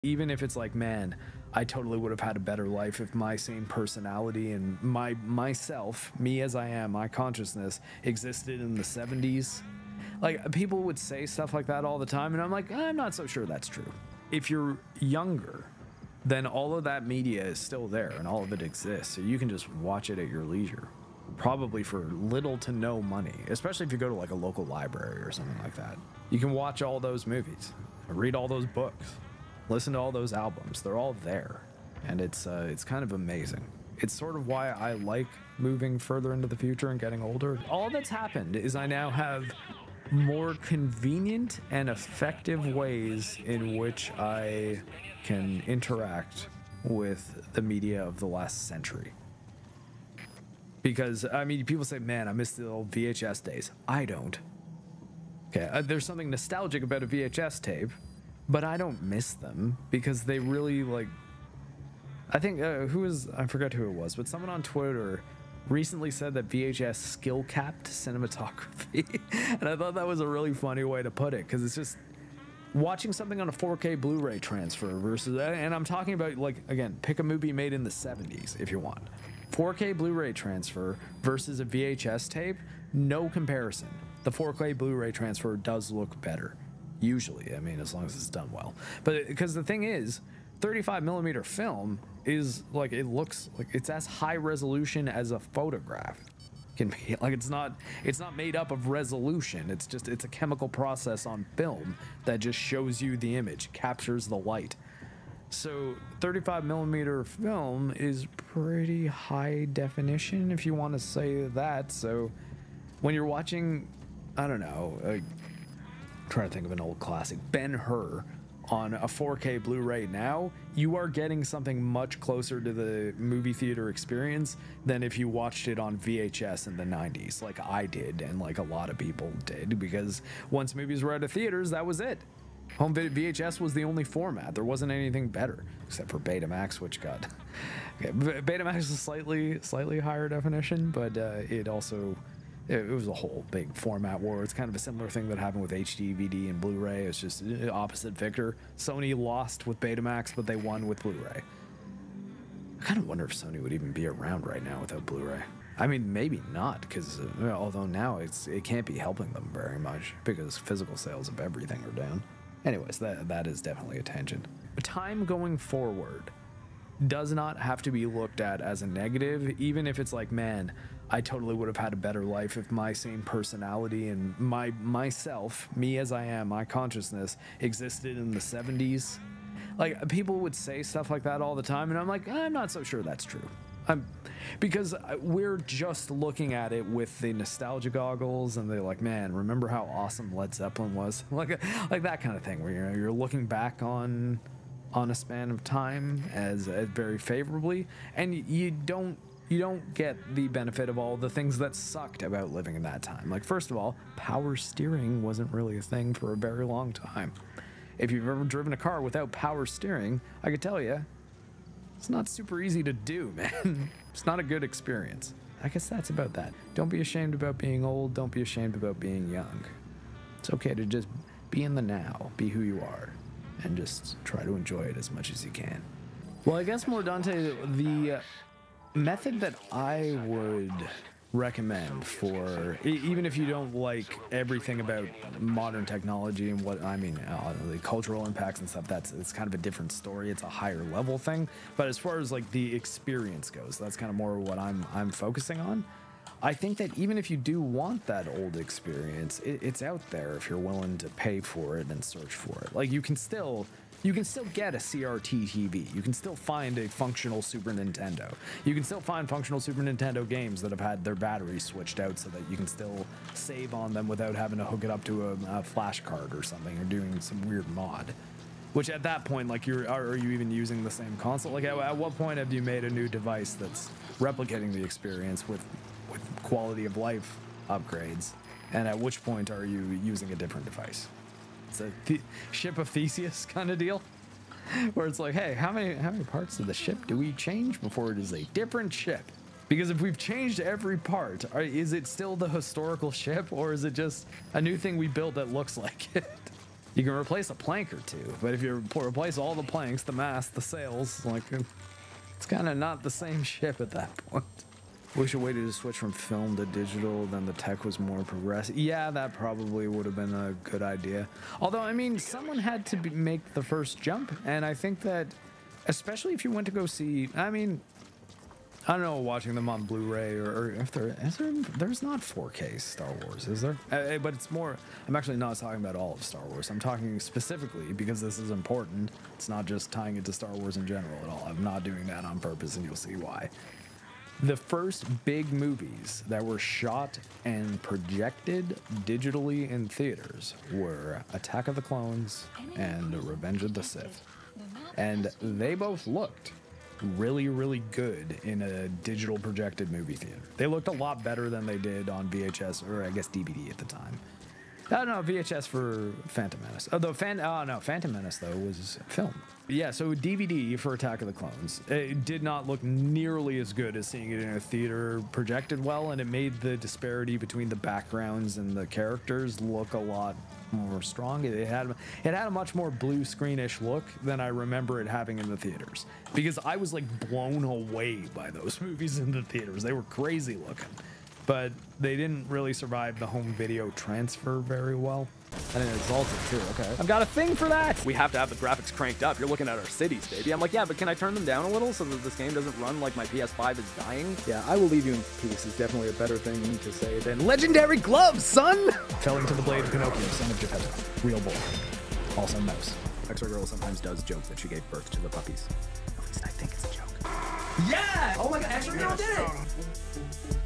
Even if it's like, man, I totally would have had a better life if my same personality and myself, me as I am, my consciousness existed in the 70s. Like, people would say stuff like that all the time, and I'm like, I'm not so sure that's true. If you're younger, then all of that media is still there and all of it exists, so you can just watch it at your leisure, probably for little to no money, especially if you go to like a local library or something like that. You can watch all those movies, read all those books, listen to all those albums. They're all there, and it's kind of amazing. It's sort of why I like moving further into the future and getting older. All that's happened is I now have more convenient and effective ways in which I can interact with the media of the last century. Because, I mean, people say, man, I miss the old VHS days. I don't. Okay, there's something nostalgic about a VHS tape, but I don't miss them because they really, like, I think, I forgot who it was, but someone on Twitter recently said that VHS skill capped cinematography. And I thought that was a really funny way to put it, because it's just watching something on a 4K Blu-ray transfer versus, and I'm talking about, like, again, pick a movie made in the 70s if you want. 4K Blu-ray transfer versus a VHS tape, no comparison. The 4K Blu-ray transfer does look better. Usually, I mean, as long as it's done well. But because the thing is, 35mm film is like, it looks like it's as high resolution as a photograph can be. Like, it's not made up of resolution. It's a chemical process on film that just shows you the image, captures the light. So 35mm film is pretty high definition, if you want to say that. So when you're watching, I don't know, trying to think of an old classic, Ben-Hur on a 4K Blu-ray now, you are getting something much closer to the movie theater experience than if you watched it on VHS in the 90s, like I did and like a lot of people did, because once movies were out of theaters, that was it. Home video VHS was the only format. There wasn't anything better except for Betamax, which got okay, Betamax is slightly higher definition, but it was a whole big format war. It's kind of a similar thing that happened with HD, DVD, and Blu-ray. It's just opposite victor. Sony lost with Betamax, but they won with Blu-ray. I kind of wonder if Sony would even be around right now without Blu-ray. I mean, maybe not, because although now it can't be helping them very much because physical sales of everything are down. Anyways, that is definitely a tangent. Time going forward does not have to be looked at as a negative, even if it's like, man, I totally would have had a better life if my same personality and myself, me as I am, my consciousness existed in the 70s. Like, people would say stuff like that all the time, and I'm like, I'm not so sure that's true. Because we're just looking at it with the nostalgia goggles, and they're like, man, remember how awesome Led Zeppelin was? like that kind of thing, where you're looking back on a span of time as very favorably, and you don't get the benefit of all the things that sucked about living in that time. Like, first of all, power steering wasn't really a thing for a very long time. If you've ever driven a car without power steering, I could tell you, it's not super easy to do, man. It's not a good experience. I guess that's about that. Don't be ashamed about being old. Don't be ashamed about being young. It's okay to just be in the now, be who you are, and just try to enjoy it as much as you can. Well, I guess, Mordante, the method that I would recommend for, even if you don't like everything about modern technology and what I mean, the cultural impacts and stuff, it's kind of a different story. It's a higher level thing. But as far as like the experience goes, that's kind of more what I'm focusing on. I think that even if you do want that old experience, it's out there if you're willing to pay for it and search for it. Like, you can still get a CRT TV. You can still find a functional Super Nintendo. You can still find functional Super Nintendo games that have had their batteries switched out so that you can still save on them without having to hook it up to a flash card or something, or doing some weird mod. Which at that point, like, are you even using the same console? Like, at what point have you made a new device that's replicating the experience with quality of life upgrades? And at which point are you using a different device? It's a ship of Theseus kind of deal, where it's like, hey, how many parts of the ship do we change before it is a different ship? Because if we've changed every part, is it still the historical ship, or is it just a new thing we built that looks like it? You can replace a plank or two, but if you replace all the planks, the mast, the sails, like, it's kind of not the same ship at that point. Wish I waited to switch from film to digital, then the tech was more progressive. Yeah, that probably would have been a good idea. Although, I mean, someone had to make the first jump, and I think that, especially if you went to go see, I mean, I don't know, watching them on Blu-ray or if there's not 4K Star Wars, is there? But it's more, I'm actually not talking about all of Star Wars. I'm talking specifically, because this is important, it's not just tying it to Star Wars in general at all. I'm not doing that on purpose, and you'll see why. The first big movies that were shot and projected digitally in theaters were Attack of the Clones and Revenge of the Sith. And they both looked really, really good in a digital projected movie theater. They looked a lot better than they did on VHS, or I guess DVD at the time. I don't know, VHS for Phantom Menace. Although Phantom Menace though was film. Yeah, so DVD for Attack of the Clones. It did not look nearly as good as seeing it in a theater projected well, and it made the disparity between the backgrounds and the characters look a lot more strong. It had a much more blue screenish look than I remember it having in the theaters, because I was like blown away by those movies in the theaters. They were crazy looking, but they didn't really survive the home video transfer very well. And it exalted too, okay. I've got a thing for that! We have to have the graphics cranked up. You're looking at our cities, baby. I'm like, yeah, but can I turn them down a little so that this game doesn't run like my PS5 is dying? Yeah, I will leave you in peace is definitely a better thing to say than legendary gloves, son! Felling to the blade of Pinocchio, son of Geppetto. Real boy. Also mouse. Extra Girl sometimes does joke that she gave birth to the puppies. At least I think it's a joke. Yeah! Oh my god, Extra Girl did it!